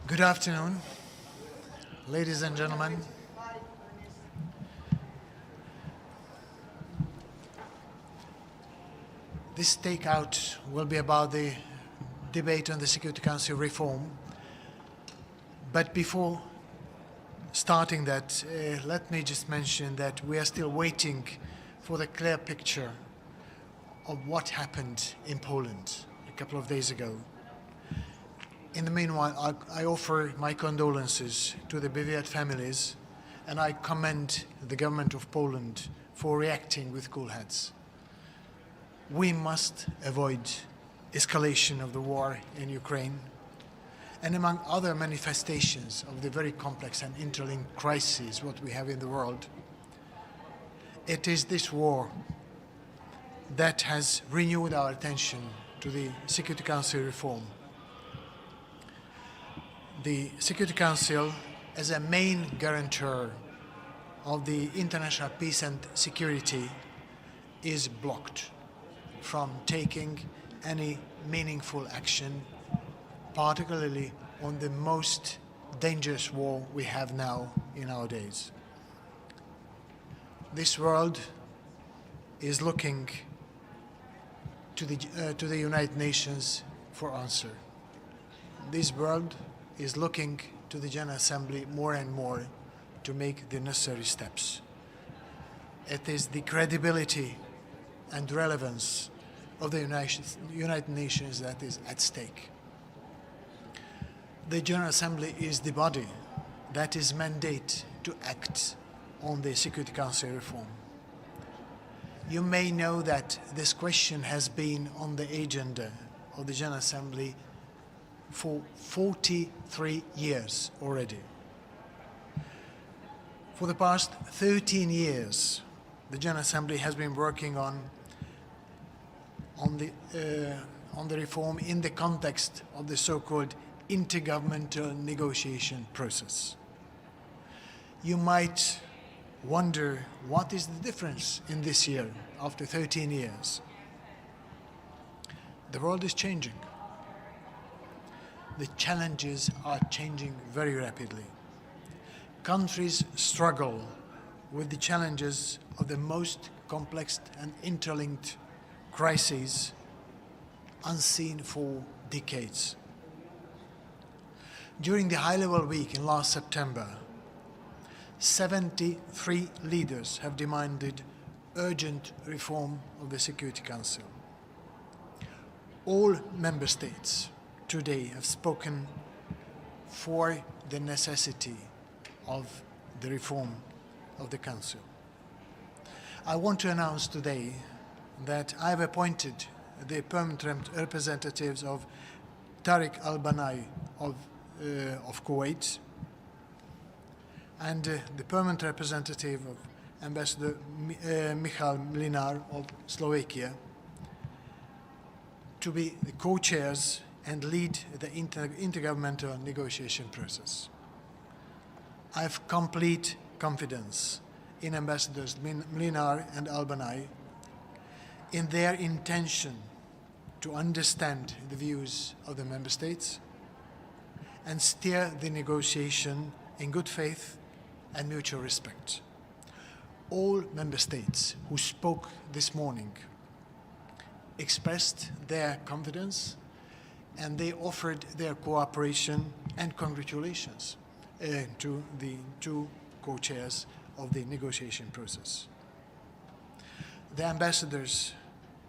Good afternoon, ladies and gentlemen. This Stakeout will be about the debate on the Security Council reform. But before starting that, let me just mention that we are still waiting for the clear picture of what happened in Poland a couple of days ago. In the meanwhile, I offer my condolences to the bereaved families, and I commend the government of Poland for reacting with cool heads. We must avoid escalation of the war in Ukraine, and among other manifestations of the very complex and interlinked crises what we have in the world, it is this war that has renewed our attention to the Security Council reform. The Security Council, as a main guarantor of the international peace and security, is blocked from taking any meaningful action, particularly on the most dangerous war we have now in our days. This world is looking to the United Nations for answer. This world is looking to the General Assembly more and more to make the necessary steps. It is the credibility and relevance of the United Nations that is at stake. The General Assembly is the body that is mandated to act on the Security Council reform. You may know that this question has been on the agenda of the General Assembly for 43 years already. For the past 13 years, the General Assembly has been working on the reform in the context of the so-called intergovernmental negotiation process. You might wonder what is the difference in this year after 13 years. The world is changing. The challenges are changing very rapidly. Countries struggle with the challenges of the most complex and interlinked crises unseen for decades. During the high-level week in last September, 73 leaders have demanded urgent reform of the Security Council. All member states today have spoken for the necessity of the reform of the Council. I want to announce today that I have appointed the permanent representatives of Tareq Albanai of Kuwait and the permanent representative of Ambassador Michal Mlynar of Slovakia to be the co-chairs and lead the intergovernmental negotiation process. I have complete confidence in Ambassadors Mlynar and Albanai in their intention to understand the views of the member states and steer the negotiation in good faith and mutual respect. All member states who spoke this morning expressed their confidence and they offered their cooperation and congratulations to the two co-chairs of the negotiation process. The ambassadors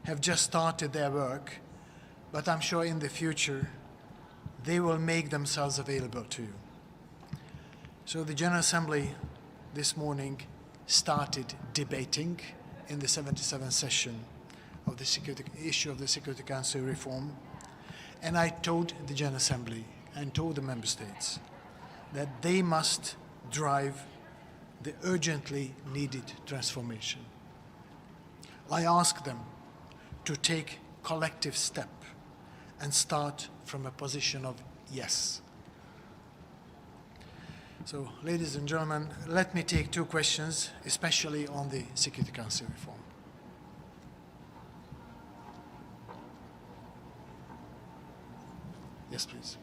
have just started their work, but I'm sure in the future they will make themselves available to you. So the General Assembly this morning started debating in the 77th session of the issue of the Security Council reform. And I told the General Assembly and told the member states that they must drive the urgently needed transformation. I asked them to take collective step and start from a position of yes. So, ladies and gentlemen, let me take two questions, especially on the Security Council reform. Yes, please.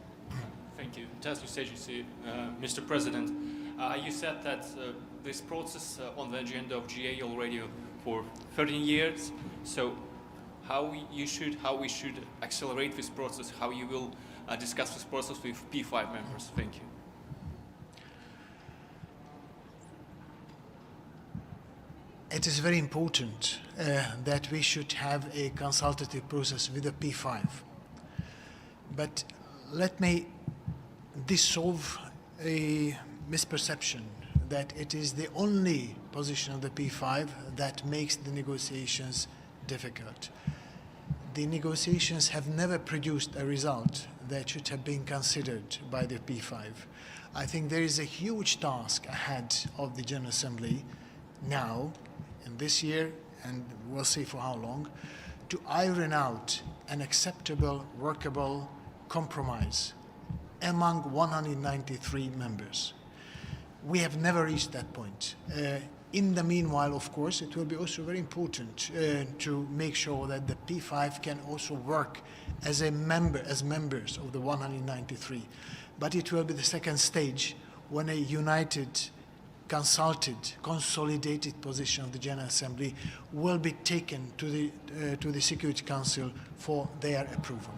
Thank you. Mr. President, you said that this process on the agenda of GA already for 13 years. So how we should accelerate this process? How you will discuss this process with P5 members? Thank you. It is very important that we should have a consultative process with the P5. But let me dissolve a misperception that it is the only position of the P5 that makes the negotiations difficult. The negotiations have never produced a result that should have been considered by the P5. I think there is a huge task ahead of the General Assembly now, in this year, and we'll see for how long, to iron out an acceptable, workable compromise among 193 members. We have never reached that point. In the meanwhile, of course, it will be also very important to make sure that the P5 can also work as members of the 193. But it will be the second stage when a united, consulted, consolidated position of the General Assembly will be taken to the Security Council for their approval.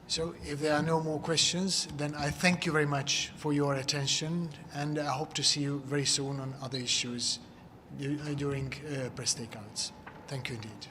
So if there are no more questions, then I thank you very much for your attention, and I hope to see you very soon on other issues during press takeouts. Thank you indeed.